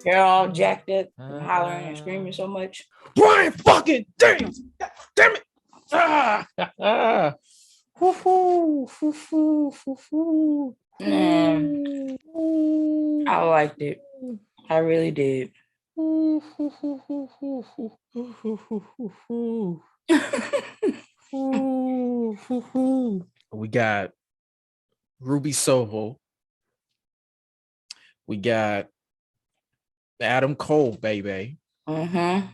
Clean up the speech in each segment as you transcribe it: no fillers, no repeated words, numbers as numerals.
They're all jacked up and hollering and screaming so much. Bryan fucking Danielson! Damn it! Man, I liked it. I really did. We got Ruby Soho. We got Adam Cole, baby. Mm-hmm.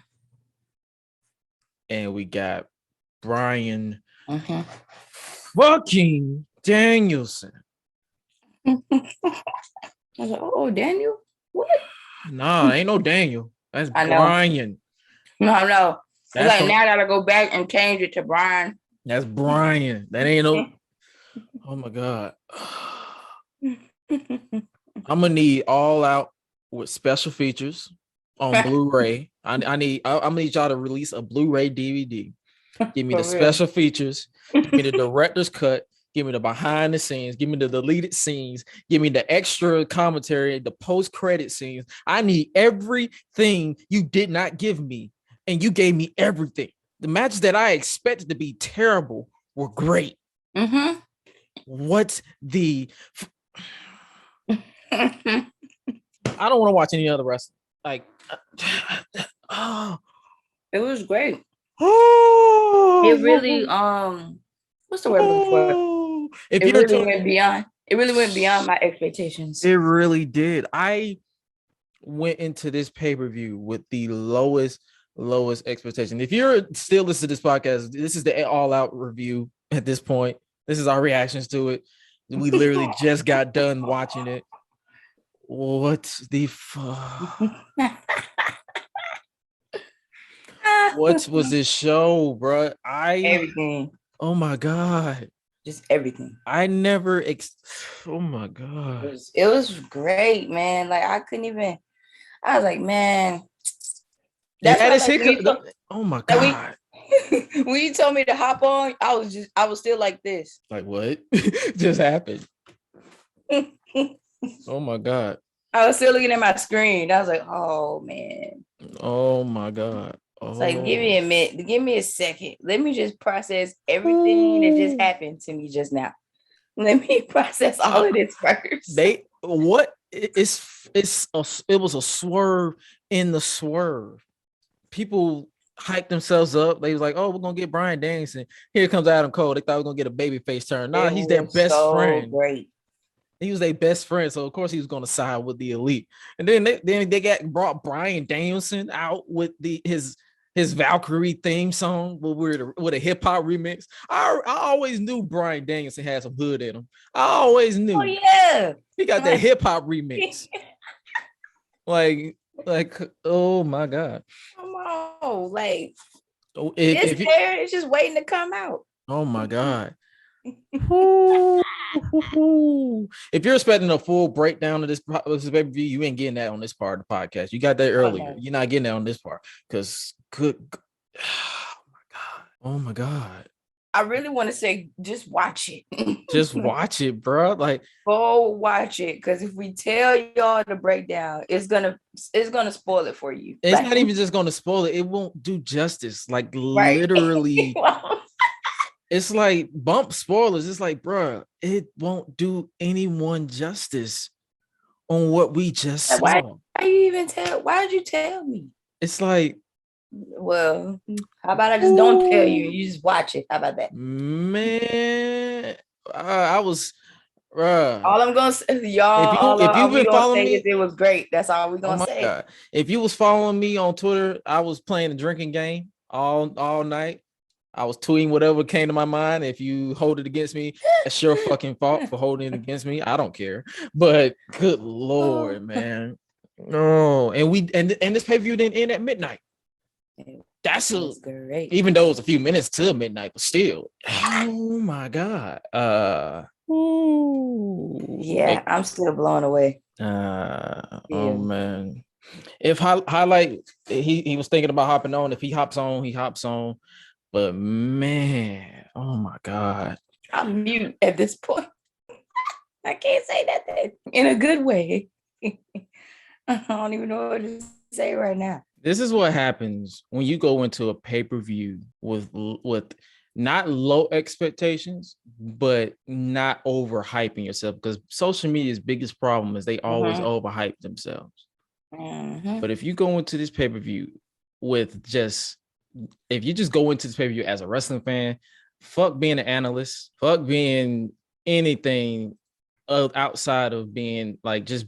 And we got Bryan Mm-hmm. fucking Danielson. I was like, oh, Daniel? What? Nah, ain't no Daniel. That's Bryan. No. It's like from, now I gotta go back and change it to Bryan. That's Bryan. That ain't no. Oh my God. I'm gonna need All Out with special features on Blu-ray. I'm gonna need y'all to release a Blu-ray DVD. Give me the special features. Give me the director's cut. Give me the behind the scenes. Give me the deleted scenes. Give me the extra commentary, the post-credit scenes. I need everything you did not give me, and you gave me everything. The matches that I expected to be terrible were great. Mm-hmm. What's the? I don't want to watch any other wrestling. Like, oh, it was great. Oh, it really what's the word I'm looking for? It really went beyond my expectations. It really did. I went into this pay-per-view with the lowest expectation. If you're still listening to this podcast, this is the All Out review at this point. This is our reactions to it. We literally just got done watching it. What the fuck? What was this show, bro? Everything. Oh my God. Just everything. I never oh my God. It was great, man. Like I was like, man. That's oh my God. When you told me to hop on, I was still like this. Like what just happened? Oh my God. I was still looking at my screen. I was like, oh man. Oh my God. It's like, give me a minute, give me a second. Let me just process everything that just happened to me just now. Let me process all of this first. It was a swerve in the swerve. People hyped themselves up. They was like, oh, we're gonna get Bryan Danielson. Here comes Adam Cole. They thought we were gonna get a babyface turn. Nah, he's their best friend. Great. He was their best friend, so of course he was gonna side with the elite. And then they brought Bryan Danielson out with his Valkyrie theme song with a hip hop remix. I always knew Bryan Danielson had some hood in him. I always knew. Oh yeah, he got that hip hop remix. like, oh my God. Come on, like it's just waiting to come out. Oh my God. If you're expecting a full breakdown of this pay-per-view, you ain't getting that on this part of the podcast. You got that earlier. Okay. You're not getting that on this part because oh my God. I really want to say just watch it. Just watch it, bro. Like go watch it, because if we tell y'all the breakdown, it's gonna spoil it for you. It's not even just gonna spoil it. It won't do justice. Like literally. It's like bump spoilers. It's like, bro, it won't do anyone justice on what we just saw. Why you even tell? Why did you tell me? It's like, well, how about I just don't tell you? You just watch it. How about that? Man, I was, bro. All I'm gonna say, y'all. If you've been following me, it was great. That's all we're gonna say. God. If you was following me on Twitter, I was playing a drinking game all night. I was tweeting whatever came to my mind. If you hold it against me, that's your fucking fault for holding it against me. I don't care. But good Lord, man. No. And this pay-per-view didn't end at midnight. That's great. Even though it was a few minutes till midnight, but still. Oh my God. Yeah, I'm still blown away. Oh man. If highlight he was thinking about hopping on. If he hops on, he hops on. But man, oh my God. I'm mute at this point. I can't say that in a good way. I don't even know what to say right now. This is what happens when you go into a pay-per-view with not low expectations, but not overhyping yourself, because social media's biggest problem is they always overhype themselves. But if you go into this pay-per-view with if you just go into this pay-per-view as a wrestling fan, fuck being an analyst, fuck being anything outside of being like, just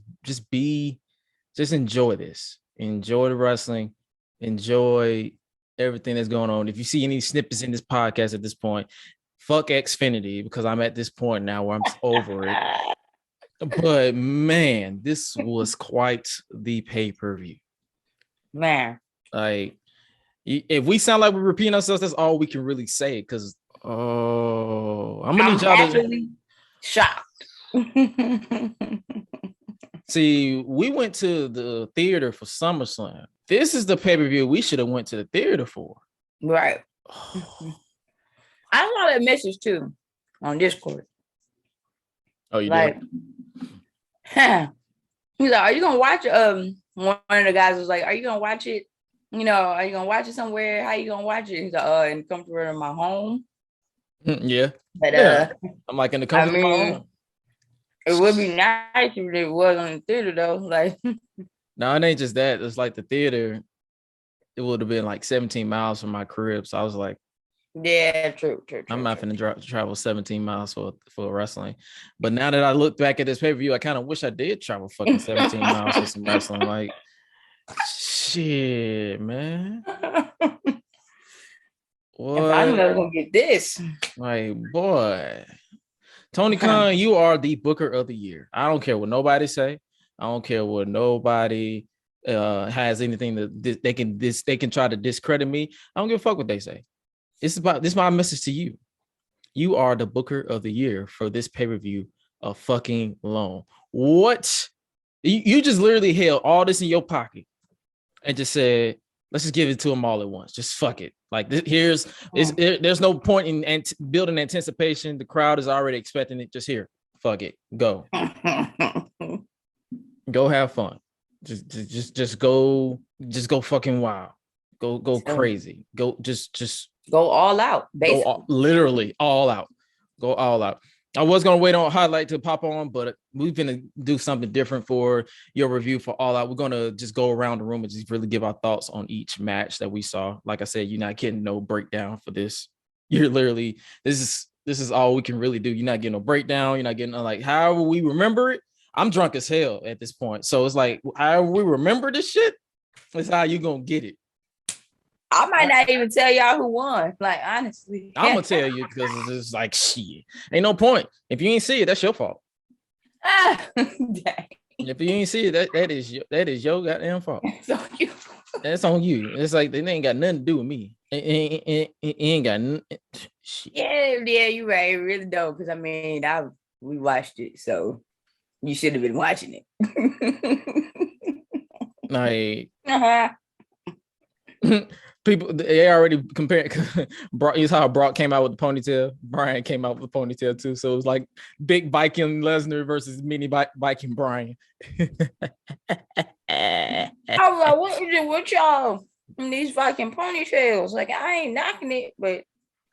enjoy this. Enjoy the wrestling. Enjoy everything that's going on. If you see any snippets in this podcast at this point, fuck Xfinity, because I'm at this point now where I'm over it. But man, this was quite the pay-per-view. Man. Like, if we sound like we're repeating ourselves, that's all we can really say. Because I'm happily shocked. See, we went to the theater for SummerSlam. This is the pay-per-view we should have went to the theater for. Right. I saw that message too on Discord. Oh, you did? He's like, are you gonna watch one of the guys was like, are you gonna watch it? You know, are you gonna watch it somewhere? How you gonna watch it? He's like, in the comfort of my home. Yeah. But I'm like, in the comfort of my home. It would be nice if it was on the theater though. Like, no, it ain't just that. It's like the theater, it would have been like 17 miles from my crib. So I was like, yeah, true. I'm not going to travel 17 miles for wrestling. But now that I look back at this pay-per-view, I kind of wish I did travel fucking 17 miles for some wrestling. Like, shit, man. What? If I knew I was going to get this. Like, boy. Tony Khan, you are the Booker of the Year. I don't care what nobody say. I don't care what nobody has anything that they can try to discredit me. I don't give a fuck what they say. This is my message to you. You are the Booker of the Year for this pay-per-view of fucking long. What? You just literally held all this in your pocket and just said, let's just give it to them all at once. Just fuck it. Like, there's no point in building anticipation. The crowd is already expecting it. Just here. Fuck it. Go. Go have fun. Just go fucking wild. Go crazy. Go just go all out. Basically. Literally all out. Go all out. I was gonna wait on a highlight to pop on, but we're gonna do something different for your review for All Out. We're gonna just go around the room and just really give our thoughts on each match that we saw. Like I said, you're not getting no breakdown for this. You're literally this is all we can really do. You're not getting no breakdown. You're not getting like however we remember it. I'm drunk as hell at this point, so it's like however we remember this shit is how you gonna get it. I might not even tell y'all who won. Like, honestly, I'm gonna tell you because it's just like shit. Ain't no point. If you ain't see it, that's your fault. If you ain't see it, that is your goddamn fault. It's on you. That's on you. It's like they ain't got nothing to do with me. It ain't got nothing. Yeah, you're right. It really don't. Because I mean, we watched it, so you should have been watching it. Like. People, they already compared. Brock, you saw how Brock came out with the ponytail. Bryan came out with the ponytail too. So it was like big Viking Lesnar versus mini Viking Bryan. I was like, what is it with y'all in these fucking ponytails? Like, I ain't knocking it, but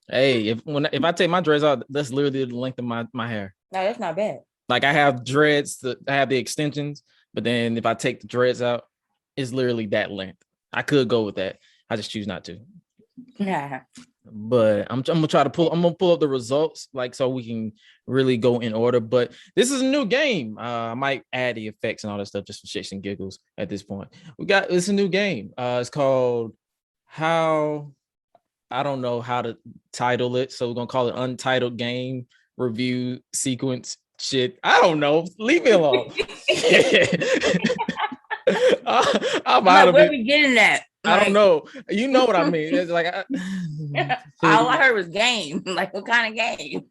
hey, if I take my dreads out, that's literally the length of my hair. No, that's not bad. Like I have dreads, I have the extensions, but then if I take the dreads out, it's literally that length. I could go with that. I just choose not to. Yeah. But I'm gonna try to pull up the results, like so we can really go in order. But this is a new game. I might add the effects and all that stuff just for shits and giggles at this point. It's a new game. It's called I don't know how to title it, so we're gonna call it Untitled Game Review Sequence. Shit, I don't know. Leave me alone. I'm out of it. Where we getting at? I don't know. You know what I mean? It's like all I heard was game. Like, what kind of game?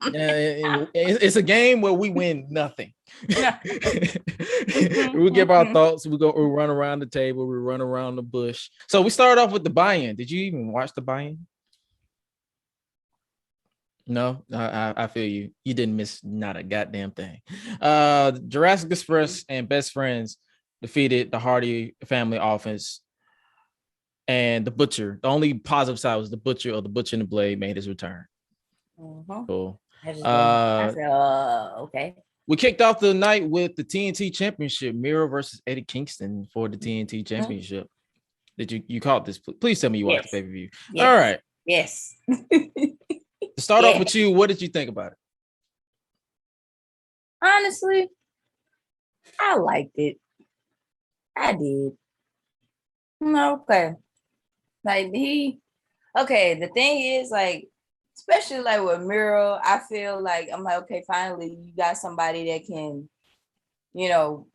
It's a game where we win nothing. We give our thoughts. We run around the table. We run around the bush. So we started off with the buy-in. Did you even watch the buy-in? No, I feel you. You didn't miss not a goddamn thing. Jurassic Express and Best Friends defeated the Hardy family offense. And the Butcher. The only positive side was the Butcher or the Butcher and the Blade made his return. Cool. I said, okay. We kicked off the night with the TNT Championship, Miro versus Eddie Kingston for the TNT Championship. Did you caught this? Please tell me you watched the pay-per-view. Yes. All right. Yes. To start off with you, what did you think about it? Honestly, I liked it. I did. Okay. Like the thing is, like, especially like with Miro, I feel like I'm like, okay, finally you got somebody that can, you know,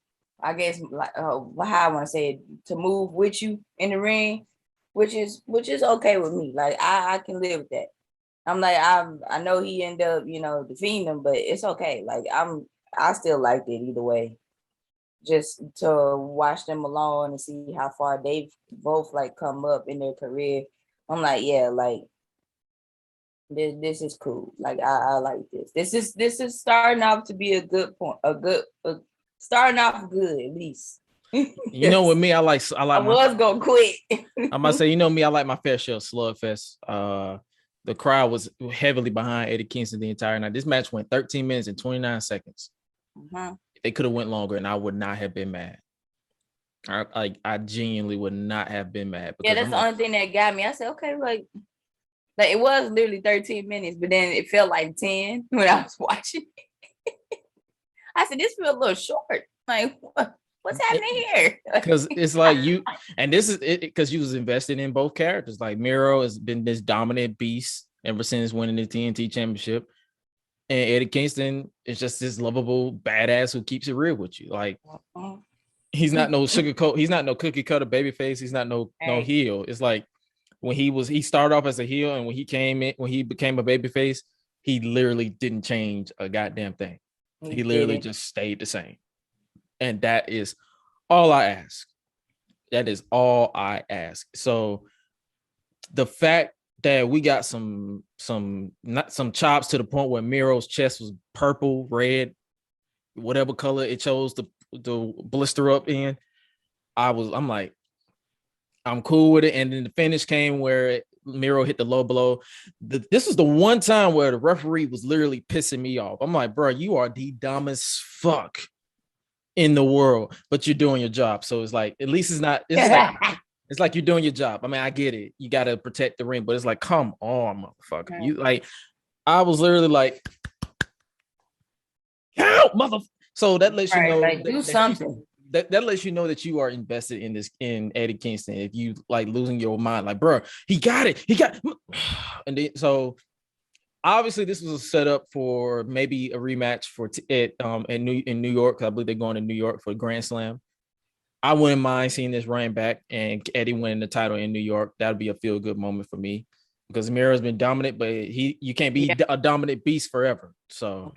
I guess like how I want to say it, to move with you in the ring, which is okay with me. Like I can live with that. I'm like, I know he ended up, defeating him, but it's okay. Like I still liked it either way. Just to watch them alone and see how far they've both like come up in their career. I'm like, yeah, like this is cool. Like I like this. This is starting off to be a good point. Starting off good at least. You know, with me, I was gonna quit. I'm gonna say, me, I like my fair share of slugfest. The crowd was heavily behind Eddie Kingston the entire night. This match went 13 minutes and 29 seconds. They could have went longer, and I would not have been mad. I genuinely would not have been mad. Yeah, that's the only thing that got me. I said, okay, like it was literally 13 minutes, but then it felt like 10 when I was watching. I said, this feels a little short. Like, what's happening here? Because it's like you, and this is it because you was invested in both characters. Like Miro has been this dominant beast ever since winning the TNT Championship, and Eddie Kingston is just this lovable badass who keeps it real with you. Like he's not no sugarcoat, he's not no cookie cutter babyface. He's not no heel. It's like when he started off as a heel, and when he became a babyface, he literally didn't change a goddamn thing. He literally just stayed the same. And that is all I ask. That is all I ask. So the fact that we got some chops to the point where Miro's chest was purple, red, whatever color it chose to blister up in, I'm like, I'm cool with it. And then the finish came where Miro hit the low blow. This is the one time where the referee was literally pissing me off. I'm like, bro, you are the dumbest fuck in the world, but you're doing your job. So it's like, at least it's like you're doing your job. I mean, I get it. You got to protect the ring, but it's like, come on, motherfucker. You like, I was literally like, count, motherfucker. So that lets you know, like, do something. That lets you know that you are invested in Eddie Kingston. If you like losing your mind, like, bro, he got it. And then, so obviously this was a setup for maybe a rematch in New York. I believe they're going to New York for Grand Slam. I wouldn't mind seeing this run back and Eddie winning the title in New York. That'd be a feel good moment for me because Miro's been dominant, but you can't be a dominant beast forever. So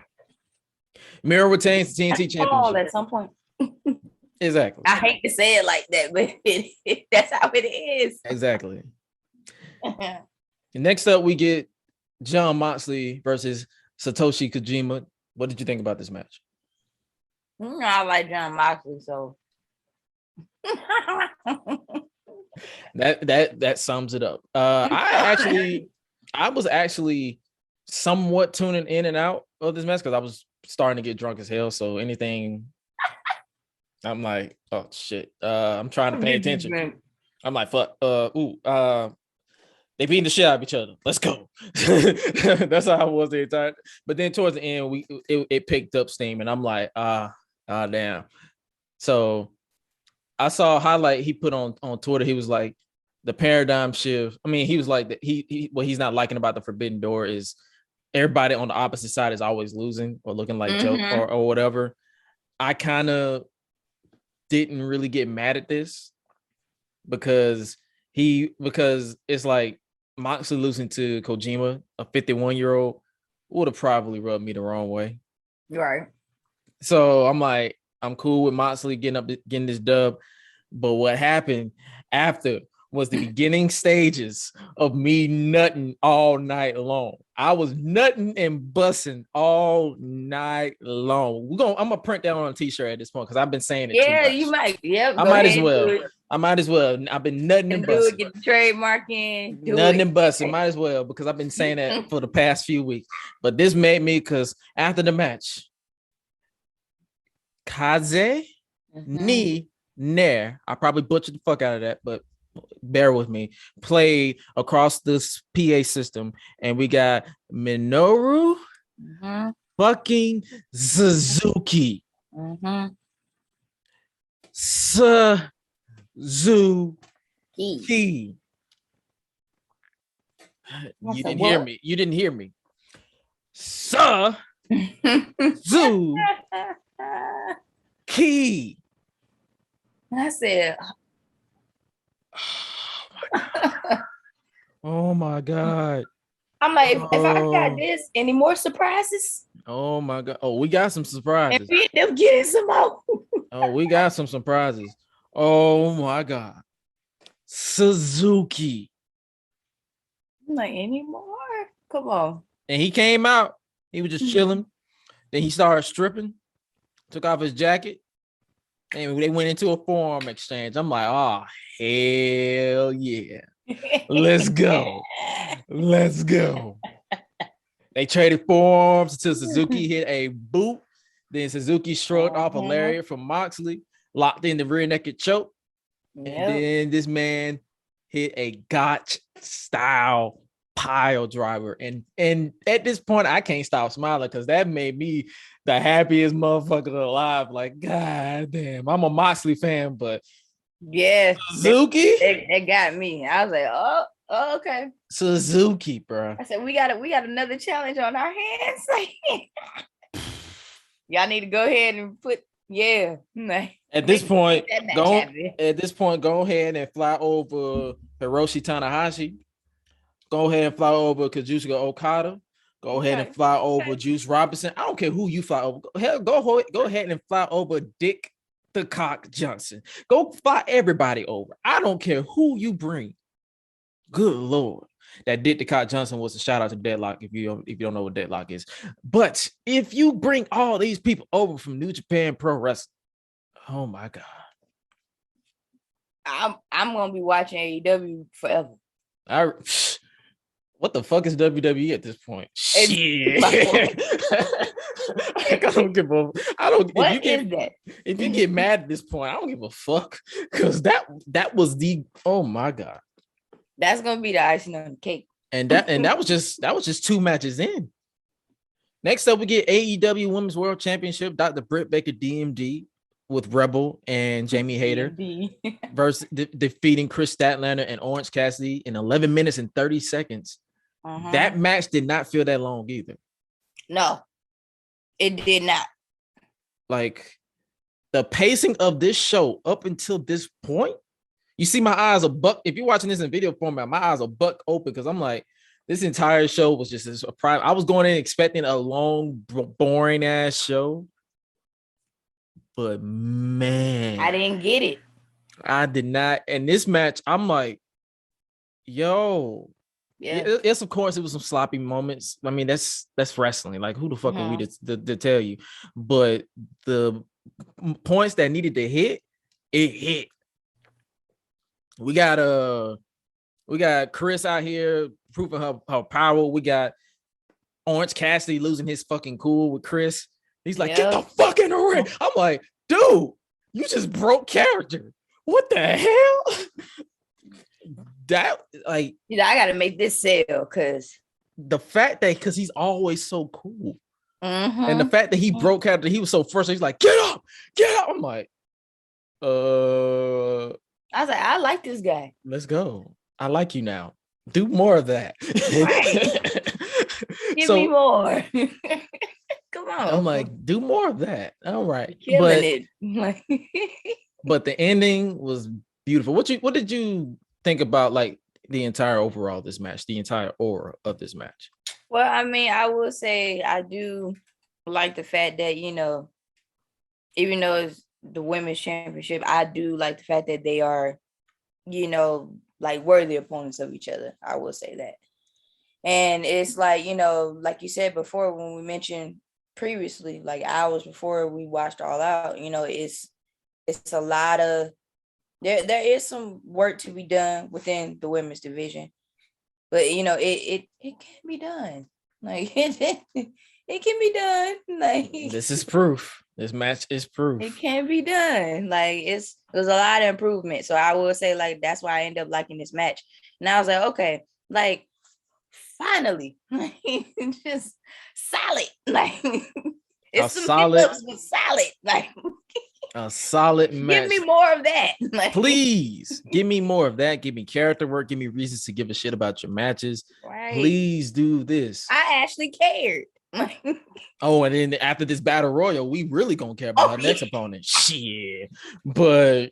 Miro retains the TNT Championship at some point. Exactly. I hate to say it like that, but that's how it is. Exactly. Next up, we get Jon Moxley versus Satoshi Kojima. What did you think about this match? I like Jon Moxley, so that sums it up. I was actually somewhat tuning in and out of this match because I was starting to get drunk as hell. So anything, I'm like, oh shit. I'm trying to pay attention. I'm like, fuck. They beating the shit out of each other. Let's go. That's how I was the entire. But then towards the end, it picked up steam, and I'm like, damn. So I saw a highlight he put on Twitter. He was like, the paradigm shift. I mean, he was like that. What he's not liking about the Forbidden Door is everybody on the opposite side is always losing or looking like joke or whatever. I kind of didn't really get mad at this because it's like Moxley losing to Kojima, a 51-year-old, would have probably rubbed me the wrong way. Right. So I'm like, I'm cool with Moxley getting this dub. But what happened after was the beginning stages of me nutting all night long. I was nutting and bussing all night long. I'm gonna print that on a t-shirt at this point because I've been saying it too much. You might. Yep, I might as well. I might as well. I've been nutting and bussing. Get the trademark in. Nutting and bussing. Might as well because I've been saying that for the past few weeks. But this made me because after the match, Kaze Ni Nair, I probably butchered the fuck out of that, but bear with me, played across this PA system, and we got Minoru fucking Suzuki. Suzuki. You didn't hear me. You didn't hear me. Suzuki. I said, oh my God. I'm like, if I got this, any more surprises? Oh my God. Oh, we got some surprises. And we end up getting some more. Oh, we got some surprises. Oh my God. Suzuki. I'm like, any more? Come on. And he came out. He was just chilling. Then he started stripping, took off his jacket, and they went into a forearm exchange. I'm like, oh, hell yeah. Let's go. Let's go. They traded forearms until Suzuki hit a boot. Then Suzuki shrugged off a lariat from Moxley, locked in the rear naked choke. And then this man hit a gotch style pile driver. And at this point, I can't stop smiling because that made me the happiest motherfucker alive. Like, God damn, I'm a Moxley fan, but Suzuki, it got me. I was like, oh, okay. Suzuki, bro. I said, we got another challenge on our hands. Y'all need to go ahead and put At this point, go ahead and fly over Hiroshi Tanahashi. Go ahead and fly over Kazuchika Okada. Go ahead and fly over Juice Robinson. I don't care who you fly over. Go ahead and fly over Dick the Cock Johnson. Go fly everybody over. I don't care who you bring. Good Lord. That Dick the Cock Johnson was a shout out to Deadlock if you don't know what Deadlock is. But if you bring all these people over from New Japan Pro Wrestling, oh my God. I'm gonna be watching AEW forever. What the fuck is WWE at this point? Shit. I don't give a. I don't. If you get mad at this point, I don't give a fuck because that was the. Oh my God. That's gonna be the icing on the cake. And that was just 2 matches in. Next up, we get AEW Women's World Championship. Dr. Britt Baker DMD with Rebel and Jamie Hayter versus defeating Chris Statlander and Orange Cassidy in 11 minutes and 30 seconds. That match did not feel that long either. No, it did not. Like the pacing of this show up until this point, you see my eyes are buck. If you're watching this in video format, my eyes are buck open because I'm like, this entire show was just a surprise. I was going in expecting a long, boring ass show. But man, I didn't get it. I did not. And this match, I'm like, yo. Yeah, yes, of course, it was some sloppy moments. I mean, that's wrestling. Like, who the fuck are we to tell you? But the points that needed to hit, it hit. We got Chris out here proving her power. We got Orange Cassidy losing his fucking cool with Chris. He's like, get the fuck in the ring. I'm like, dude, you just broke character. What the hell? That like, I gotta make this sale because the fact that because he's always so cool, and the fact that he broke out, he was so frustrated. He's like, get up. I'm like, I was like, I like this guy. Let's go. I like you now. Do more of that. Right. Give me more. Come on. I'm like, do more of that. All right. Killing it. But the ending was beautiful. What did you think about like the entire overall of this match, the entire aura of this match? Well, I mean, I will say I do like the fact that, even though it's the women's championship, I do like the fact that they are, like worthy opponents of each other. I will say that. And it's like, you know, like you said before, when we mentioned previously, like hours before we watched All Out, you know, it's a lot of there is some work to be done within the women's division, but you know, it can be done. Like it can be done. Like this is proof. This match is proof. It can be done. Like there's a lot of improvement. So I will say, like, that's why I end up liking this match. And I was like, okay, like finally, just solid. Like it's some solid, hiccups, but solid. Like a solid match. Give me more of that. Like, please give me more of that. Give me character work. Give me reasons to give a shit about your matches. Right. Please do this. I actually cared. Oh, and then after this battle royal, we really gonna care about our next opponent. Shit, but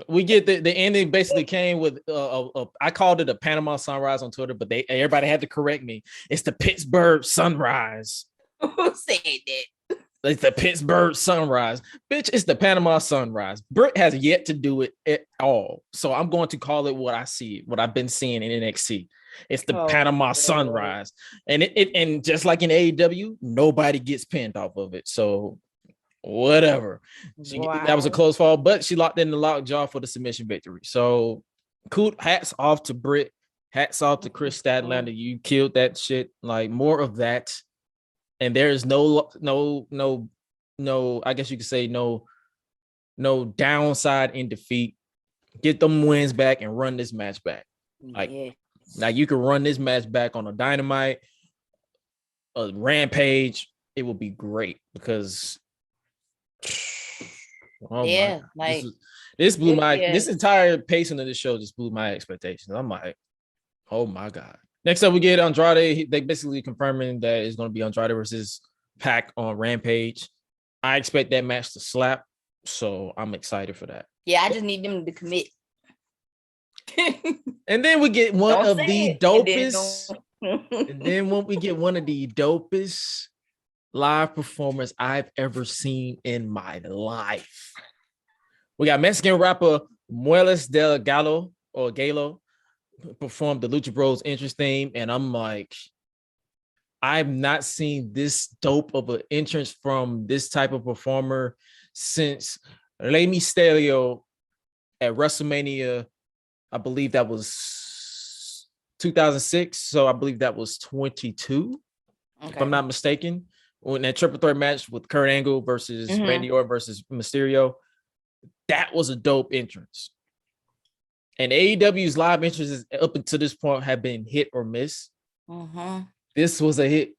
we get the ending. Basically, came with I called it a Panama Sunrise on Twitter, but everybody had to correct me. It's the Pittsburgh Sunrise. Who said that? It's the Pittsburgh Sunrise. Bitch, it's the Panama Sunrise. Britt has yet to do it at all. So I'm going to call it what I see, what I've been seeing in NXT. It's the Panama Sunrise. And and just like in AEW, nobody gets pinned off of it. So whatever. That was a close fall, but she locked in the lockjaw for the submission victory. So cool. Hats off to Britt. Hats off to Chris Statlander. You killed that shit. Like more of that. And there is no, I guess you could say no downside in defeat. Get them wins back and run this match back. Like now you can run this match back on a Dynamite, a Rampage. It will be great because like this blew my this entire pacing of the show just blew my expectations. I'm like, oh my God. Next up, we get Andrade. They basically confirming that it's going to be Andrade versus Pac on Rampage. I expect that match to slap, so I'm excited for that. Yeah, I just need them to commit. And then we get one of the dopest. And then when we get one of the dopest live performers I've ever seen in my life. We got Mexican rapper Muelas del Gallo or Galo performed the Lucha Bros entrance theme, and I'm like, I've not seen this dope of an entrance from this type of performer since Rey Mysterio at WrestleMania. I believe that was 2006, so I believe that was 22, if I'm not mistaken. When that triple threat match with Kurt Angle versus Randy Orton versus Mysterio, that was a dope entrance. And AEW's live entrances up until this point have been hit or miss. This was a hit.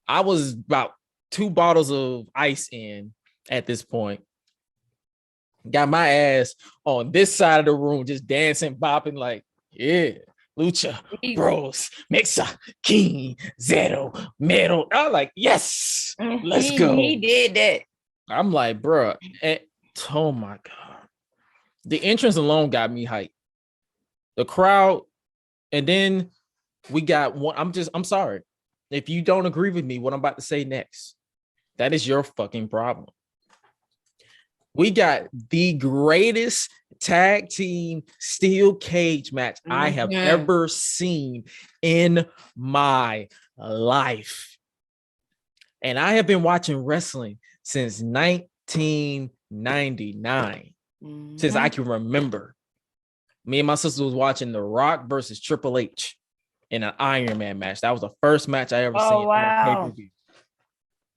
I was about 2 bottles of ice in at this point. Got my ass on this side of the room, just dancing, bopping like, yeah, Lucha Bros, Mexa, King, Zero, Metal. I'm like, yes, let's go. He did that. I'm like, bro, oh my God. The entrance alone got me hyped. The crowd, and then we got one. I'm sorry. If you don't agree with me, what I'm about to say next, that is your fucking problem. We got the greatest tag team steel cage match I have ever seen in my life. And I have been watching wrestling since 1999. Since I can remember. Me and my sister was watching The Rock versus Triple H in an Iron Man match. That was the first match I ever seen on pay-per-view.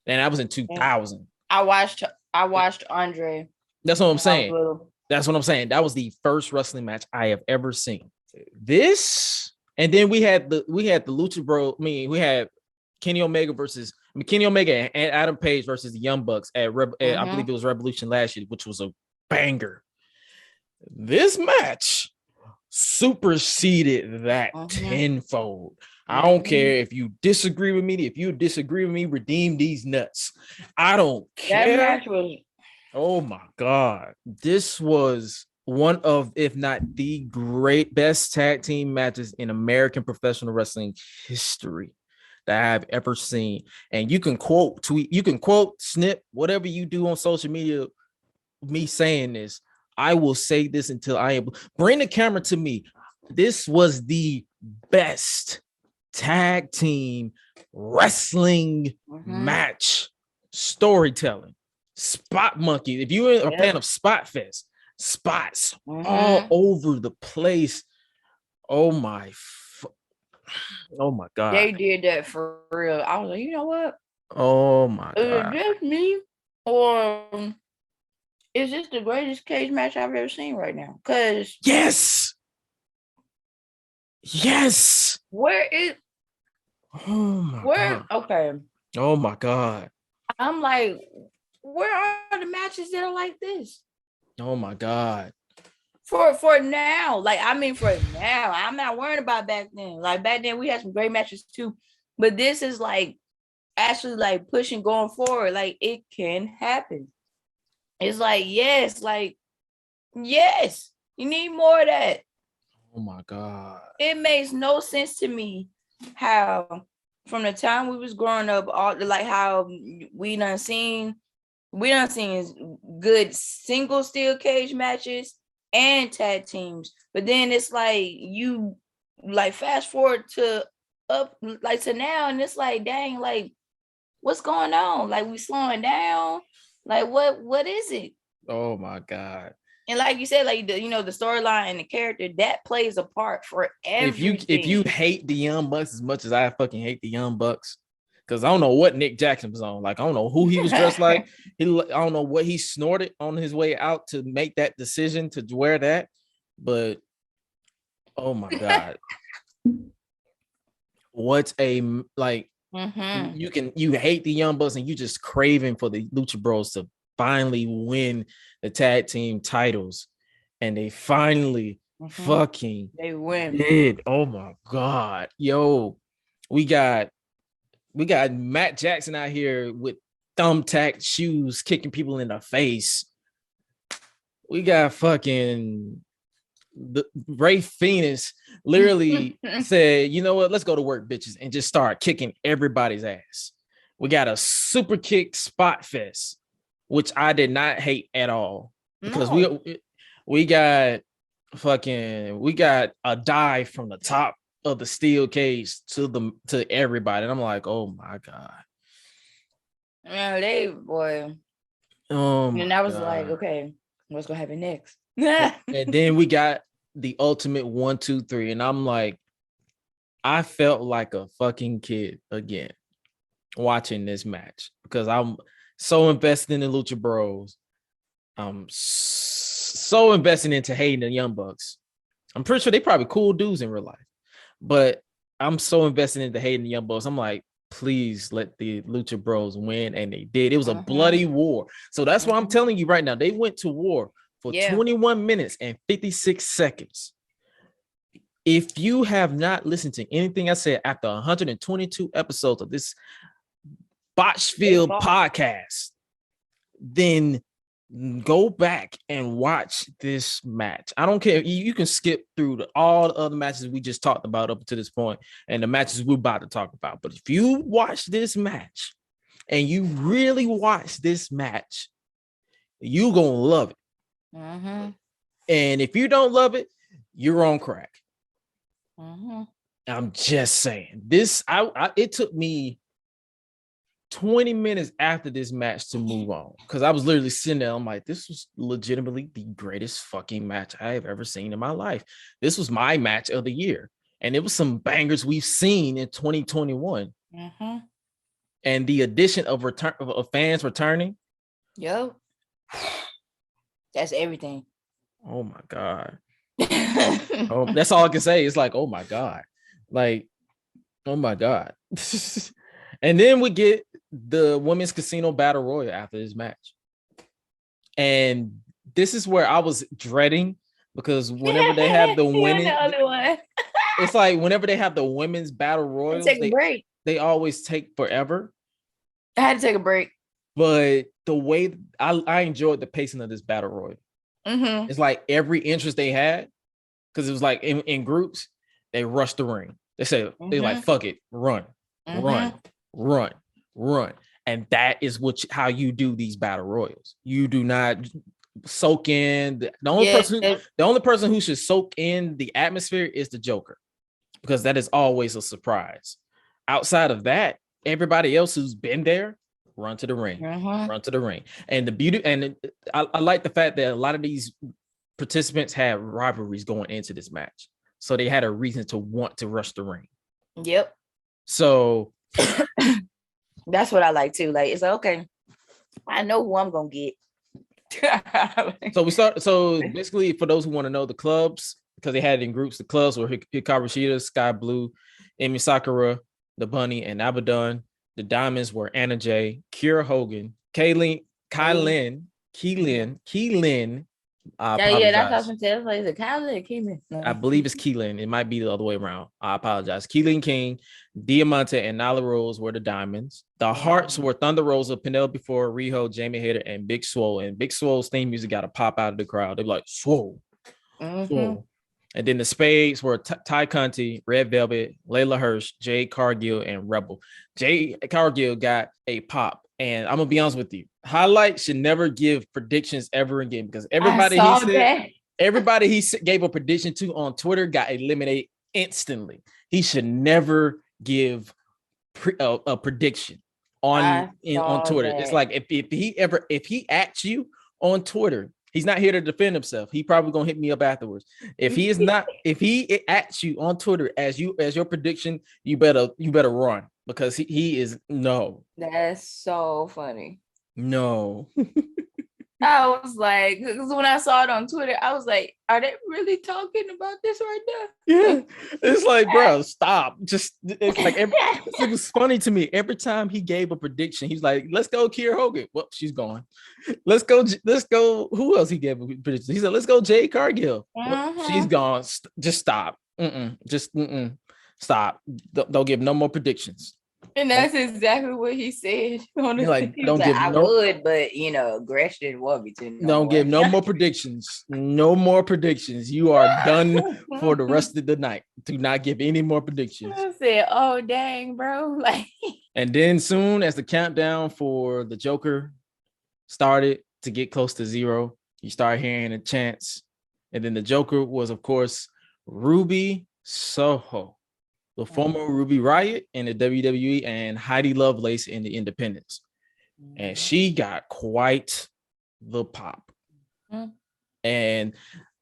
And that was in 2000. I watched Andre. That's what I'm saying. That's what I'm saying. That was the first wrestling match I have ever seen. This, and then we had the Lucha Bro. We had Kenny Omega and Adam Page versus the Young Bucks at I believe it was Revolution last year, which was a banger. This match superseded that tenfold. I don't care if you disagree with me. If you disagree with me, redeem these nuts. I don't care. That match was. Oh my God. This was one of, if not the best tag team matches in American professional wrestling history that I've ever seen. And you can quote, tweet, you can quote, snip, whatever you do on social media, me saying this. I will say this until I am. Bring the camera to me. This was the best tag team wrestling match. Storytelling. Spot monkey. If you're a fan of Spot Fest, spots all over the place. Oh my God. They did that for real. I was like, you know what? Oh my God. Is it just me? Or is this the greatest cage match I've ever seen right now? Because yes. Where is oh my God. Okay. Oh my God. I'm like, where are the matches that are like this? Oh my God. For now. Like, I mean, for now. I'm not worried about back then. Like, back then we had some great matches too. But this is like actually like pushing going forward. Like, it can happen. It's like, yes, you need more of that. Oh my God. It makes no sense to me how from the time we was growing up, all like how we done seen good single steel cage matches and tag teams. But then it's like you like fast forward to up like to now, and it's like, dang, like what's going on? Like we slowing down? Like what is it? Oh my God. And like you said, like the storyline and the character that plays a part for everything. If you hate the Young Bucks as much as I fucking hate the Young Bucks, because I don't know what Nick Jackson was on. Like I don't know who he was dressed like. I don't know what he snorted on his way out to make that decision to wear that. But oh my God, what's a like? You hate the Young Bucks and you just craving for the Lucha Bros to finally win the tag team titles, and they finally fucking they win. Did. Oh my God, yo, we got Matt Jackson out here with thumbtack shoes kicking people in the face. We got fucking the Ray Phoenix literally said, you know what, let's go to work, bitches, and just start kicking everybody's ass. We got a super kick spot fest, which I did not hate at all, because we got a dive from the top of the steel cage to everybody, and I'm like, oh my God. Man, and I was like, okay, what's gonna happen next? And then we got the ultimate 1, 2, 3, and I'm like, I felt like a fucking kid again watching this match, because I'm so invested in the Lucha Bros. I'm so invested into hating the Young Bucks. I'm pretty sure they probably cool dudes in real life, but I'm so invested into hating the Young Bucks. I'm like, please let the Lucha Bros win, and they did. It was a bloody war. So that's why I'm telling you right now, they went to war for 21 minutes and 56 seconds. If you have not listened to anything I said after 122 episodes of this Botchfield podcast, then go back and watch this match. I don't care. You can skip through all the other matches we just talked about up to this point and the matches we're about to talk about. But if you watch this match and you really watch this match, you're going to love it. And if you don't love it, you're on crack. I'm just saying. It took me 20 minutes after this match to move on, because I was literally sitting there. I'm like, this was legitimately the greatest fucking match I have ever seen in my life. This was my match of the year, and it was some bangers we've seen in 2021. And the addition of fans returning. Yep. That's everything. Oh my God. Oh, that's all I can say. It's like, oh my God. Like, oh my God. And then we get the women's casino battle royal after this match. And this is where I was dreading, because whenever they have the women, it's like whenever they have the women's battle royals, they always take forever. I had to take a break. But the way I enjoyed the pacing of this battle royal. It's like every interest they had, because it was like in groups, they rushed the ring. They said, they're like, fuck it, run. And that is how you do these battle royals. You do not soak in the only person who should soak in the atmosphere is the Joker, because that is always a surprise. Outside of that, everybody else who's been there, run to the ring. And the beauty, and I like the fact that a lot of these participants had rivalries going into this match, so they had a reason to want to rush the ring. Yep. So that's what I like too. Like, it's okay, I know who I'm gonna get. So we start. So basically, for those who want to know, the clubs, because they had it in groups, the clubs were Hikaru Shida, Sky Blue, Emi Sakura, the Bunny, and Abaddon. The diamonds were Anna Jay, Kiera Hogan, Keilin. Yeah, that's what I'm saying. Like, is it Kylie or Keelan? No. I believe it's Keelan. It might be the other way around. I apologize. Keelan King, Diamante, and Nyla Rose were the diamonds. The hearts were Thunder Rosa, Penelope Ford, Riho, Jamie Hayter, and Big Swole. And Big Swole's theme music got to pop out of the crowd. They're like, Swole. Swole. And then the spades were Ty Conti, Red Velvet, Layla Hirsch, Jade Cargill, and Rebel. Jade Cargill got a pop. And I'm going to be honest with you. Highlight should never give predictions ever again, because everybody he gave a prediction to on Twitter got eliminated instantly. He should never give a prediction on Twitter. It's like if he acts you on Twitter, he's not here to defend himself. He probably gonna hit me up afterwards. If he acts you on Twitter as your prediction, you better run, because he is no. That's so funny. No. I was like, because when I saw it on Twitter, I was like, are they really talking about this right now? Yeah. It's like, bro, stop. Just, it's like, it was funny to me. Every time he gave a prediction, he's like, let's go Kiera Hogan. Well, she's gone. Let's go. Who else he gave a prediction? He said, let's go Jade Cargill. Well, she's gone. Just stop. Stop. Don't give no more predictions. And that's exactly what he said. Like, don't give I would, but Gresh didn't want me to. Don't give no more predictions. No more predictions. You are done for the rest of the night. Do not give any more predictions. I said, oh dang, bro. Like, and then soon as the countdown for the Joker started to get close to 0, you start hearing the chants. And then the Joker was, of course, Ruby Soho, the former Ruby Riott in the WWE, and Heidi Lovelace in the Independents. And she got quite the pop. And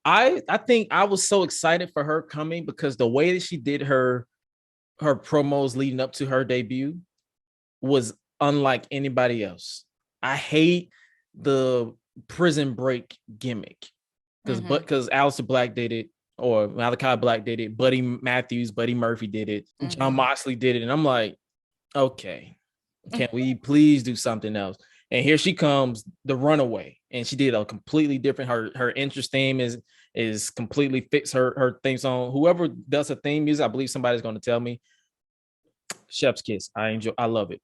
I think I was so excited for her coming, because the way that she did her promos leading up to her debut was unlike anybody else. I hate the prison break gimmick, because Aleister Black did it, or Malachi Black did it, Buddy Matthews, Buddy Murphy did it, John Moxley did it, and I'm like, okay, can we please do something else? And here she comes, the Runaway, and she did a completely different. Her interest theme is completely fits her theme song. Whoever does a theme music, I believe somebody's going to tell me. Chef's kiss. I love it.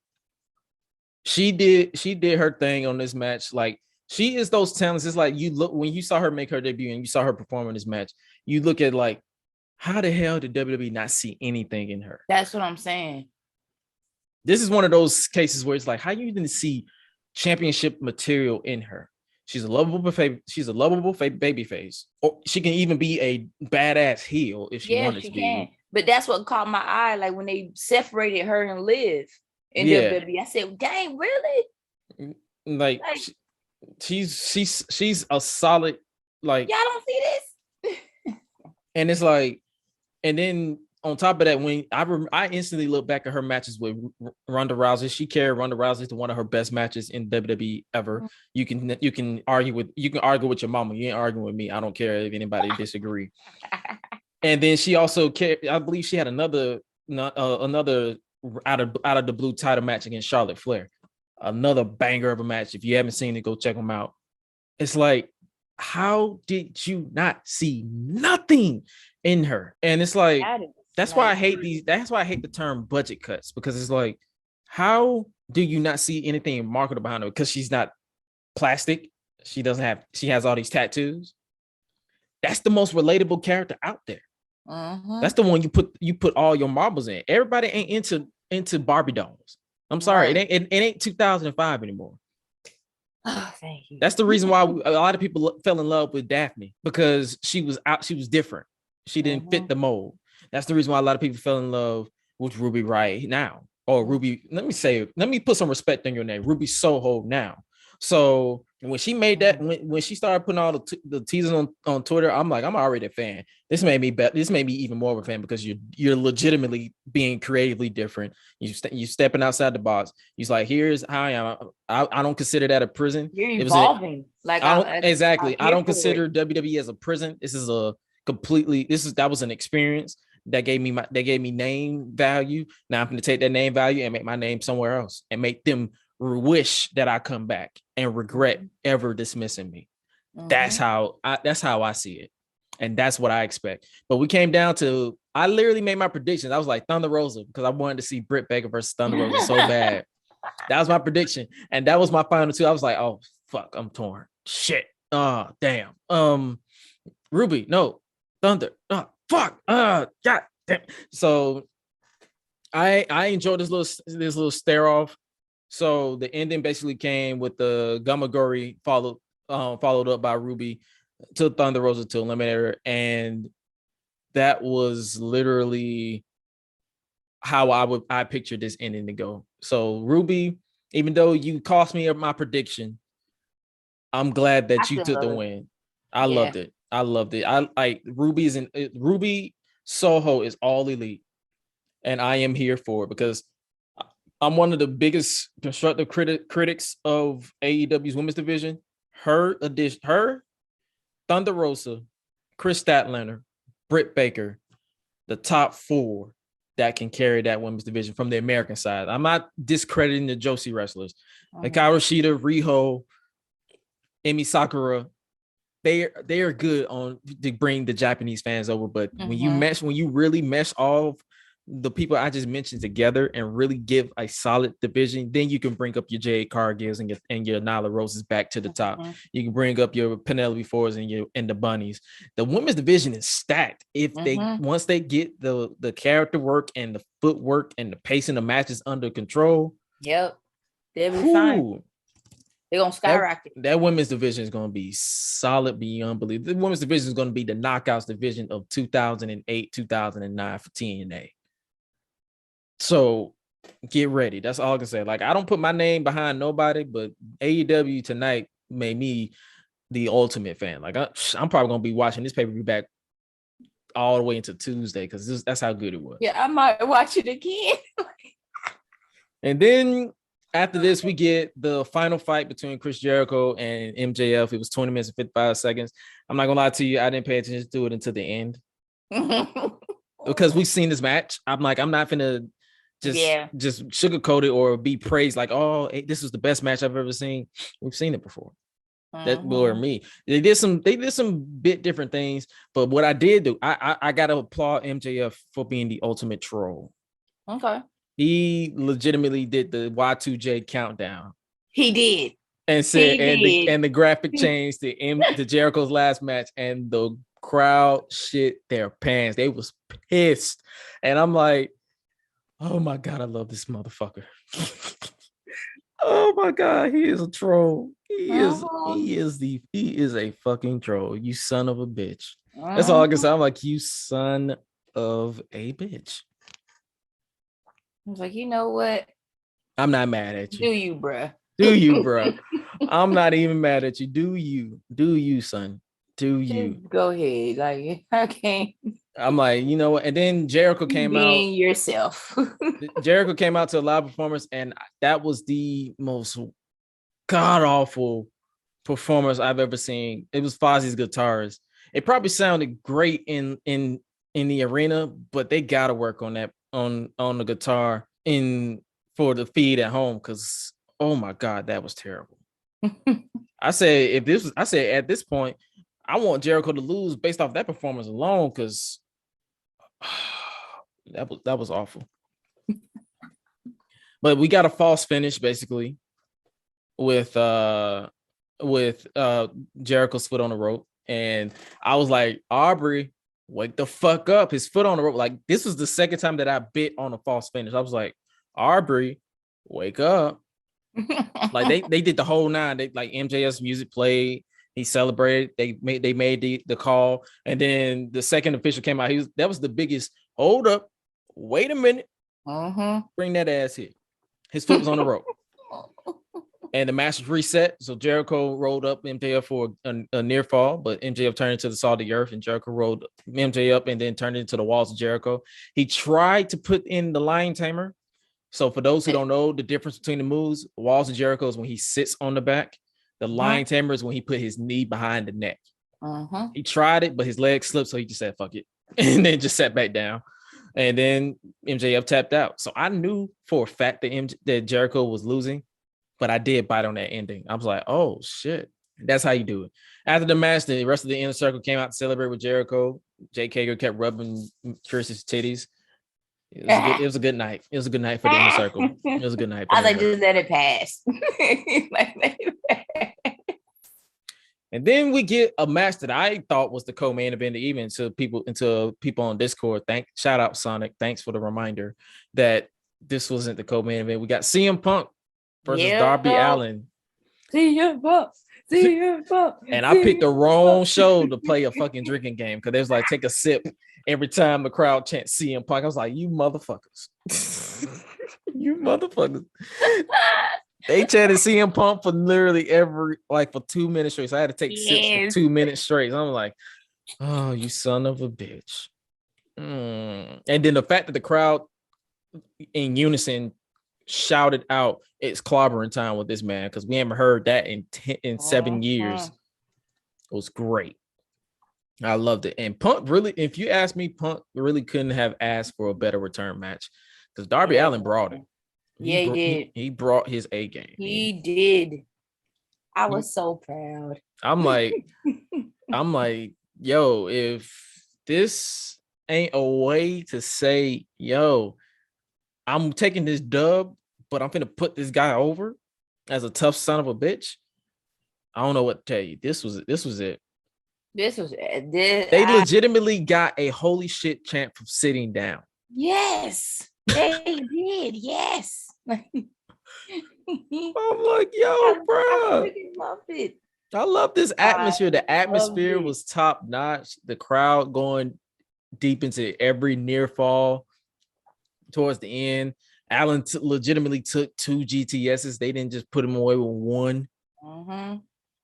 She did her thing on this match. Like, she is those talents. It's like, you look, when you saw her make her debut and you saw her perform in this match, you look at like, how the hell did WWE not see anything in her? That's what I'm saying. This is one of those cases where it's like, how you didn't see championship material in her? She's a lovable baby face, or she can even be a badass heel if she wanted to be. But that's what caught my eye. Like, when they separated her and Liv in WWE, I said, "Dang, really?" Like she's a solid, like, y'all don't see this. And it's like, and then on top of that, when I instantly look back at her matches with Ronda Rousey, she carried Ronda Rousey to one of her best matches in WWE ever. You can argue with your mama. You ain't arguing with me. I don't care if anybody disagree. And then she also carried, I believe she had another out of the blue title match against Charlotte Flair. Another banger of a match. If you haven't seen it, go check them out. It's like, how did you not see nothing in her? And it's like, that's why I hate the term budget cuts, because it's like, how do you not see anything marketable behind her? Because she's not plastic. She has all these tattoos. That's the most relatable character out there. That's the one you put all your marbles in. Everybody ain't into Barbie dolls. I'm sorry, it ain't 2005 anymore. Oh, thank you. That's the reason why a lot of people fell in love with Daphne, because she was different. She didn't fit the mold. That's the reason why a lot of people fell in love with Ruby right now. Or Ruby, let me put some respect on your name, Ruby Soho now. So when she made that, when she started putting all the teasers on Twitter, I'm like, I'm already a fan. This made me even more of a fan, because you're legitimately being creatively different. You stepping outside the box. He's like, here's how I am. I don't consider that a prison. You're evolving. Exactly. I don't consider WWE as a prison. This is that was an experience that gave me name value. Now I'm going to take that name value and make my name somewhere else, and make them wish that I come back and regret ever dismissing me. That's how I see it. And that's what I expect. But we came down to, I literally made my predictions. I was like Thunder Rosa, because I wanted to see Britt Baker versus Thunder Rosa so bad. That was my prediction. And that was my final two. I was like, oh, fuck, I'm torn. Shit. Oh, damn. Ruby, no. Thunder. Oh, fuck. God damn. So I enjoyed this little stare off. So the ending basically came with the Gamagori followed up by Ruby to Thunder Rosa to eliminate her, and that was literally how I pictured this ending to go. So Ruby, even though you cost me my prediction, I'm glad that you took the win. I loved it. I loved it. I like Ruby Soho is all elite, and I am here for it, because I'm one of the biggest constructive critics of AEW's women's division. Her Thunder Rosa, Chris Statlander, Britt Baker, the top four that can carry that women's division from the American side. I'm not discrediting the Joshi wrestlers. Hikaru Shida, Riho, Emi Sakura, they are good to bring the Japanese fans over. But when you really mesh all of the people I just mentioned together and really give a solid division, then you can bring up your Jade Cargills and your Nyla Roses back to the top. You can bring up your Penelope Fords and the Bunnies. The women's division is stacked. If once they get the character work and the footwork and the pacing of matches under control, they'll be fine. They're gonna skyrocket. That women's division is gonna be solid beyond belief. The women's division is gonna be the knockouts division of 2008, 2009 for TNA. So get ready. That's all I can say. Like, I don't put my name behind nobody, but AEW tonight made me the ultimate fan. Like, I'm probably gonna be watching this pay-per-view back all the way into Tuesday, because that's how good it was. Yeah, I might watch it again. And then after this, we get the final fight between Chris Jericho and MJF. It was 20 minutes and 55 seconds. I'm not gonna lie to you, I didn't pay attention to it until the end. Because we've seen this match. I'm like, I'm not gonna just sugarcoat it or be praised like, oh, this was the best match I've ever seen. We've seen it before. That were me. They did some bit different things, but what I did do, I gotta applaud MJF for being the ultimate troll. Okay. He legitimately did the Y2J countdown. He did. And said, and the graphic changed to Jericho's last match, and the crowd shit their pants. They was pissed. And I'm like, oh my God, I love this motherfucker. Oh my God, he is a troll. He is a fucking troll. You son of a bitch. That's all I can say. I'm like, you son of a bitch. I was like, you know what? I'm not mad at you. Do you, bruh? Do you, bruh? I'm not even mad at you. Do you, son? Do you? Go ahead. Like, I can't. I'm like, you know what? And then Jericho came out. Being yourself. Jericho came out to a live performance, and that was the most god-awful performance I've ever seen. It was Fozzie's guitars. It probably sounded great in the arena, but they gotta work on that on the guitar for the feed at home, because oh my God, that was terrible. I said at this point, I want Jericho to lose based off that performance alone, because that was awful. But we got a false finish basically with Jericho's foot on the rope, and I was like, Aubrey, wake the fuck up. His foot on the rope. Like, this was the second time that I bit on a false finish. I was like, Aubrey, wake up. Like they did the whole nine. They like MJF's music played. He celebrated. They made the call, and then the second official came out. That was the biggest. Hold up, wait a minute. Bring that ass here. His foot was on the rope, and the match was reset. So Jericho rolled up MJF for a near fall, but MJF turned into the salt of the earth, and Jericho rolled MJ up and then turned into the walls of Jericho. He tried to put in the lion tamer. So for those who don't know the difference between the moves, walls of Jericho is when he sits on the back. The lion tamer is when he put his knee behind the neck. He tried it, but his leg slipped, so he just said, fuck it. And then just sat back down. And then MJF tapped out. So I knew for a fact that Jericho was losing, but I did bite on that ending. I was like, oh, shit. That's how you do it. After the match, the rest of the inner circle came out to celebrate with Jericho. Jake Hager kept rubbing Trish's titties. It was a good night. It was a good night for the inner circle. It was a good night. I was like, just let it pass. And then we get a match that I thought was the co-main event, even to people on Discord. Shout out Sonic. Thanks for the reminder that this wasn't the co-main event. We got CM Punk versus Darby Allin. CM Punk. And I picked the wrong show to play a fucking drinking game because they was like, take a sip every time the crowd chants CM Punk. I was like, you motherfuckers. You motherfuckers. They chanted CM Punk for literally for 2 minutes straight. So I had to take sips for 2 minutes straight. So I'm like, oh, you son of a bitch. And then the fact that the crowd in unison shouted out, it's clobbering time with this man, because we haven't heard that in 7 years. It was great. I loved it. And Punk really, if you ask me, Punk really couldn't have asked for a better return match, because Darby Allin brought it. He did. He brought his A game. He did. I was so proud. I'm like, yo, if this ain't a way to say, yo, I'm taking this dub, but I'm gonna put this guy over as a tough son of a bitch, I don't know what to tell you. This was it. They legitimately got a holy shit chant from sitting down. Yes, they did. Yes. I'm like, yo, bro. I freaking loved it. I love this atmosphere. The atmosphere was top notch. The crowd going deep into every near fall towards the end. Allen legitimately took 2 GTSs. They didn't just put him away with one.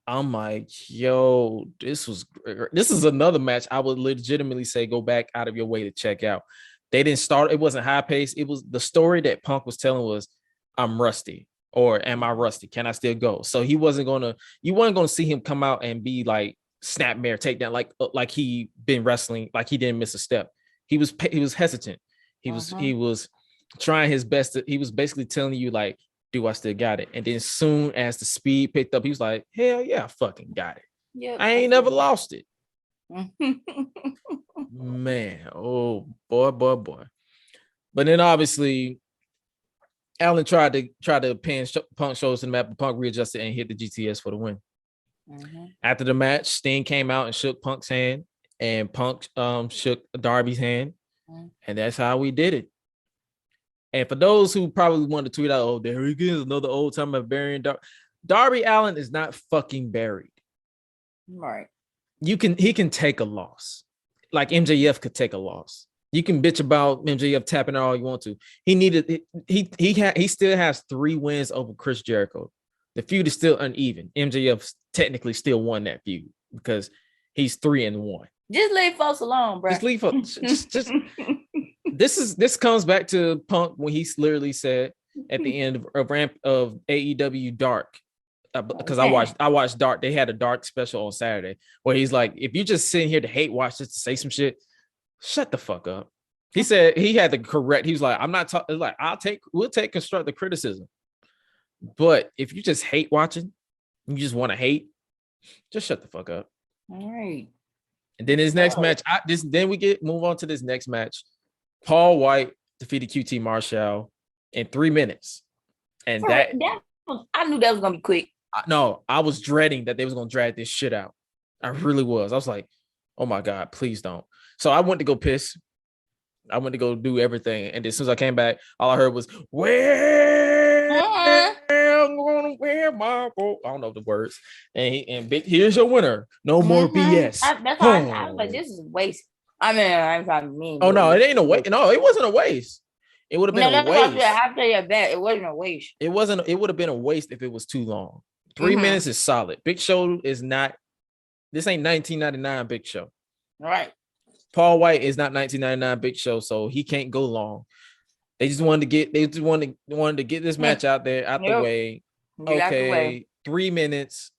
I'm like, yo, this is another match I would legitimately say go back out of your way to check out. They didn't start. It wasn't high pace. It was the story that Punk was telling was, I'm rusty, or am I rusty? Can I still go? So you weren't going to see him come out and be like snapmare takedown, like he been wrestling, like he didn't miss a step. He was hesitant. He was trying his best. He was basically telling you like, do I still got it? And then soon as the speed picked up, he was like, hell yeah, I fucking got it. Yep, I ain't never lost it. Man, oh boy. But then obviously Allen tried to pin Punk shoulders to the map, but Punk readjusted and hit the GTS for the win. After the match, Sting came out and shook Punk's hand, and Punk shook Darby's hand, and that's how we did it. And for those who probably want to tweet out, oh, there he is, another old time of burying Darby Allin is not fucking buried. Right. He can take a loss. Like MJF could take a loss. You can bitch about MJF tapping out all you want to. He still has 3 wins over Chris Jericho. The feud is still uneven. MJF technically still won that feud because he's 3-1. Just leave folks alone, bro. Just leave folks. just This comes back to Punk when he literally said at the end of AEW Dark, because I watched Dark. They had a Dark special on Saturday where he's like, if you just sitting here to hate watch just to say some shit, shut the fuck up. He said he had to correct. He was like, I'm not talking. Like we'll take constructive criticism, but if you just hate watching, you just want to hate, just shut the fuck up. All right. And then his next match, move on to this next match. Paul White defeated QT Marshall in 3 minutes. And I knew that was going to be quick. I was dreading that they was going to drag this shit out. I really was. I was like, oh my God, please don't. So I went to go piss. I went to go do everything. And as soon as I came back, all I heard was, well, where my vote? I don't know the words. And Big, here's your winner. No more BS. That's why I was like, this is a waste. I mean, I'm talking mean. Oh no, it ain't a waste. No, it wasn't a waste. It would have been a waste. After your bet, it wasn't a waste. It wasn't. It would have been a waste if it was too long. 3 minutes is solid. Big Show is not. This ain't 1999 Big Show. Right. Paul White is not 1999 Big Show, so he can't go long. They just wanted to get. They just wanted to get this match out there, out the way. Okay, 3 minutes.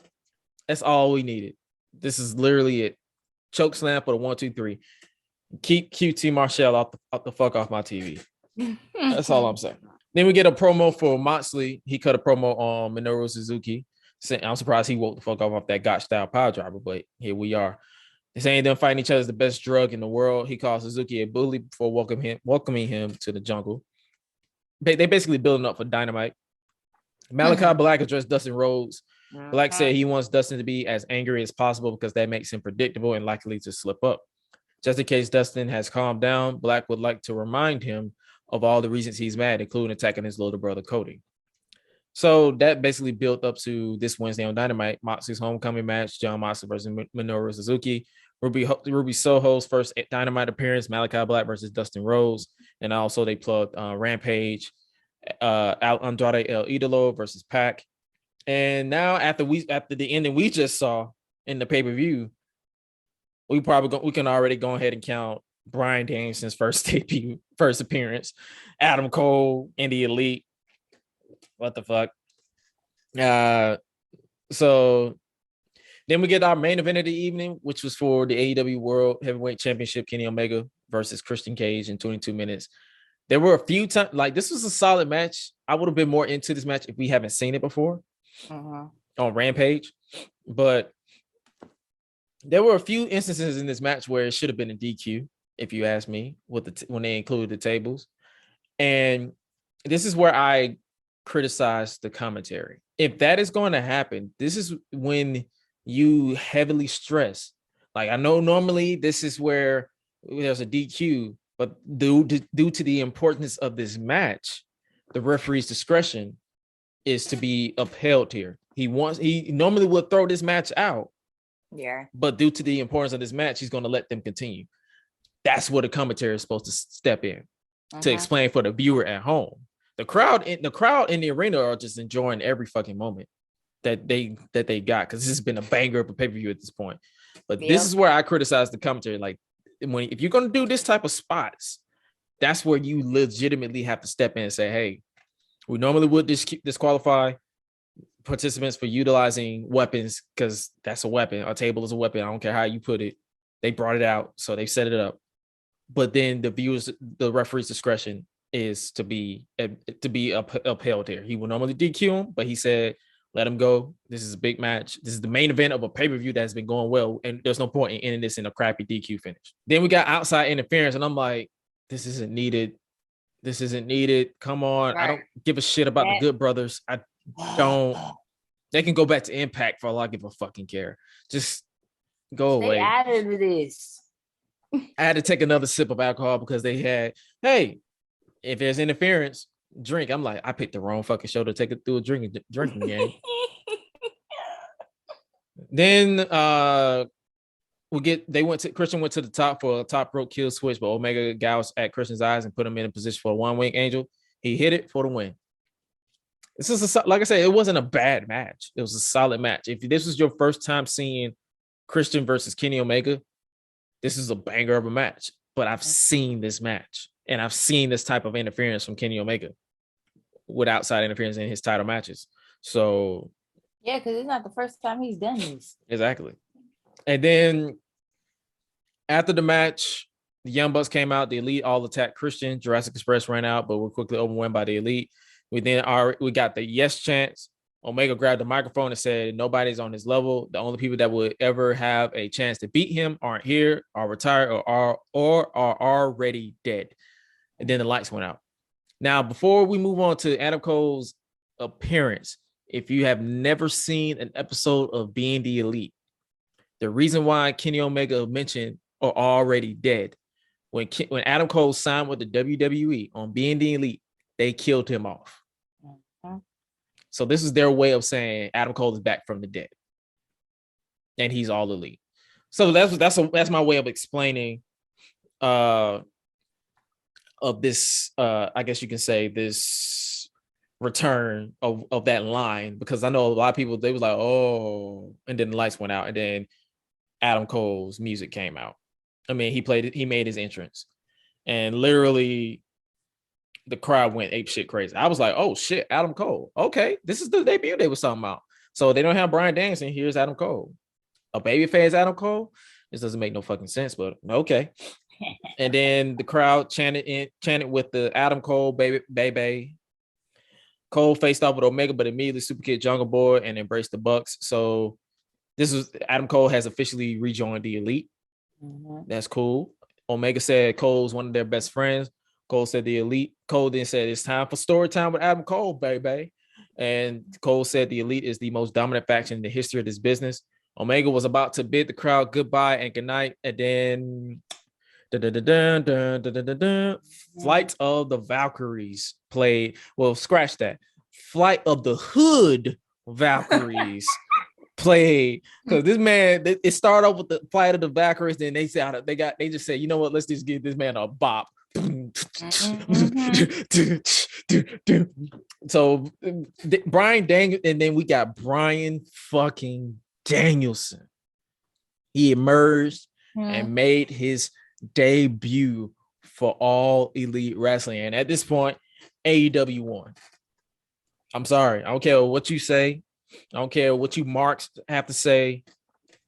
That's all we needed. This is literally it. Choke slam for the 1, 2, 3. Keep QT Marshall out the fuck off my TV. That's all I'm saying. Then we get a promo for Moxley. He cut a promo on Minoru Suzuki. I'm surprised he woke the fuck off that Gotch style power driver, but here we are. They're saying them fighting each other is the best drug in the world. He calls Suzuki a bully before welcoming him to the jungle. They basically building up for Dynamite. Malachi Black addressed Dustin Rhodes. Black said he wants Dustin to be as angry as possible because that makes him predictable and likely to slip up. Just in case Dustin has calmed down, Black would like to remind him of all the reasons he's mad, including attacking his little brother Cody. So that basically built up to this Wednesday on Dynamite, Moxley's homecoming match, Jon Moxley versus Minoru Suzuki, Ruby Soho's first Dynamite appearance, Malachi Black versus Dustin Rhodes, and also they plugged Rampage, Andrade El Idolo versus Pac. And now after the ending we just saw in the pay-per-view, we can already go ahead and count Bryan Danielson's first appearance, Adam Cole in the Elite. What the fuck? So then we get our main event of the evening, which was for the AEW World Heavyweight Championship, Kenny Omega versus Christian Cage in 22 minutes. There were a few times, like this was a solid match. I would have been more into this match if we haven't seen it before on Rampage, but there were a few instances in this match where it should have been a DQ, if you ask me, when they included the tables. And this is where I criticize the commentary. If that is going to happen, this is when you heavily stress. Like I know normally this is where there's a DQ, but due to the importance of this match, the referee's discretion is to be upheld here. He normally would throw this match out. Yeah. But due to the importance of this match, he's going to let them continue. That's where the commentary is supposed to step in to explain for the viewer at home. The crowd in the arena are just enjoying every fucking moment that they got, because this has been a banger of a pay-per-view at this point. But this is where I criticize the commentary. Like if you're going to do this type of spots, that's where you legitimately have to step in and say, hey, we normally would disqualify participants for utilizing weapons because that's a weapon. A table is a weapon. I don't care how you put it. They brought it out, so they set it up. But then the referee's discretion is to be upheld here. He would normally DQ him, but he said, let him go. This is a big match. This is the main event of a pay-per-view that has been going well, and there's no point in ending this in a crappy DQ finish. Then we got outside interference, and I'm like, this isn't needed. This isn't needed. Come on. Right. I don't give a shit about the Good Brothers. I don't. They can go back to Impact for all I give a fucking care. Just go away. Stay out of this. I had to take another sip of alcohol because they had, hey, if there's interference, drink. I'm like, I picked the wrong fucking show to take it through a drinking game. Then Christian went to the top for a top rope kill switch, but Omega gouged at Christian's eyes and put him in a position for a one-wing angel. He hit it for the win. This is like I said, it wasn't a bad match. It was a solid match. If this was your first time seeing Christian versus Kenny Omega, this is a banger of a match. But I've seen this match, and I've seen this type of interference from Kenny Omega with outside interference in his title matches. So yeah, because it's not the first time he's done this. Exactly. And then after the match, the Young Bucks came out. The Elite all attacked Christian. Jurassic Express ran out, but were quickly overwhelmed by the Elite. We got the yes chants. Omega grabbed the microphone and said, nobody's on his level. The only people that would ever have a chance to beat him aren't here, are retired, or are already dead. And then the lights went out. Now, before we move on to Adam Cole's appearance, if you have never seen an episode of Being the Elite, the reason why Kenny Omega mentioned are already dead, when Adam Cole signed with the WWE on Being the Elite, they killed him off. So this is their way of saying Adam Cole is back from the dead, and he's all elite. So that's my way of explaining of this. I guess you can say this return of that line, because I know a lot of people, they was like, oh, and then the lights went out, and then Adam Cole's music came out. I mean, he made his entrance, and literally the crowd went ape shit crazy. I was like, oh shit, Adam Cole. Okay, this is the debut they was talking about. So they don't have Bryan Danielson. Here's Adam Cole. A babyface Adam Cole? This doesn't make no fucking sense, but okay. And then the crowd chanted with the Adam Cole baby. Cole faced off with Omega, but immediately Super Kid Jungle Boy and embraced the Bucks. So this is Adam Cole has officially rejoined the Elite. Mm-hmm. That's cool. Omega said Cole's one of their best friends. Cole said the Elite. Cole then said it's time for story time with Adam Cole, baby. And Cole said the Elite is the most dominant faction in the history of this business. Omega was about to bid the crowd goodbye and goodnight, and then Flight of the Valkyries played. Well, scratch that. Flight of the Hood Valkyries played, because this man, it started off with the Flight of the Valkyries, then they just said, you know what, let's just give this man a bop. So Bryan Danielson, and then we got Bryan fucking Danielson. He emerged and made his debut for All Elite Wrestling, and at this point, AEW won. I'm sorry, I don't care what you say, I don't care what you marks have to say.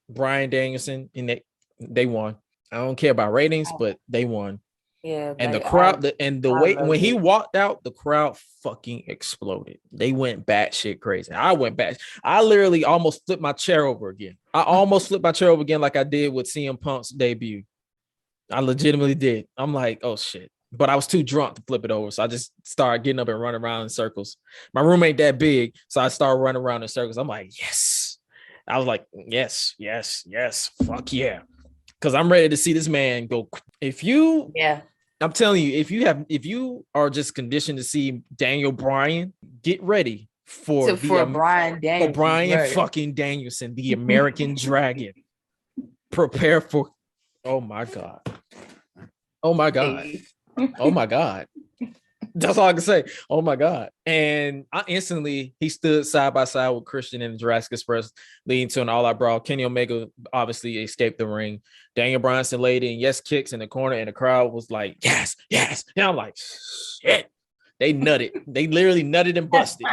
Bryan Danielson, and they won. I don't care about ratings, but they won. Yeah, and the crowd, when he walked out, the crowd fucking exploded. They went batshit crazy. I went back. I literally almost flipped my chair over again. I almost flipped my chair over again, like I did with CM Punk's debut. I legitimately did. I'm like, oh shit. But I was too drunk to flip it over. So I just started getting up and running around in circles. My room ain't that big, so I started running around in circles. I'm like, yes. I was like, yes, fuck yeah. Because I'm ready to see this man go. I'm telling you, if you are just conditioned to see Daniel Bryan, get ready for Bryan Danielson. For Bryan fucking Danielson, the American Dragon. Prepare for. Oh my god. Oh my god. Oh my god. That's all I can say. Oh my god. And he stood side by side with Christian in the Jurassic Express, leading to an all-out brawl. Kenny Omega obviously escaped the ring. Daniel Bryan laid in yes kicks in the corner, and the crowd was like, yes. And I'm like, shit. They nutted. They literally nutted and busted.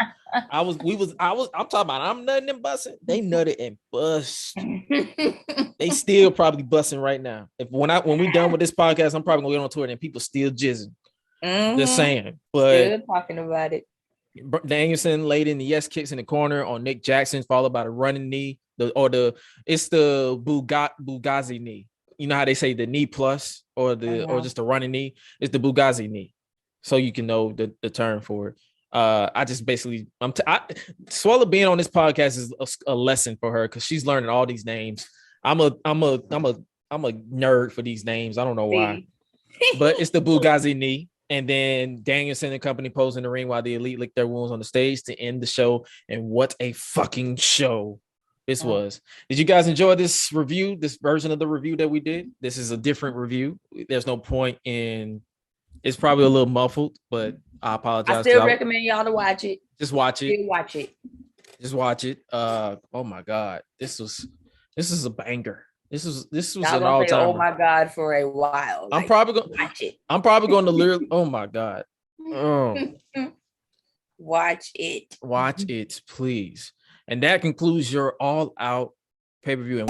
I'm talking about I'm nutting and busting. They nutted and bust. They still probably busting right now. When we done with this podcast, I'm probably gonna get on tour and people still jizzing. Just saying, but still talking about it. Danielson laid in the yes kicks in the corner on Nick Jackson, followed by the running knee. It's the Bugazzi knee. You know how they say the knee plus or just the running knee? It's the Bugazzi knee. So you can know the term for it. I just basically Suela being on this podcast is a lesson for her, because she's learning all these names. I'm a nerd for these names. I don't know why, but it's the Bugazzi knee. And then Danielson and company posed in the ring while the Elite licked their wounds on the stage to end the show. And what a fucking show this was. Did you guys enjoy this review, this version of the review that we did? This is a different review. There's no point in, it's probably a little muffled, but I apologize. I still recommend y'all to watch it. Just watch it. Watch it. Just watch it. Oh my God. This is a banger. This was an all-time. Oh my God, for a while. I'm probably going to watch it. I'm probably going to literally. Oh my God. Oh. Watch it. Watch it, please. And that concludes your All Out pay-per-view. And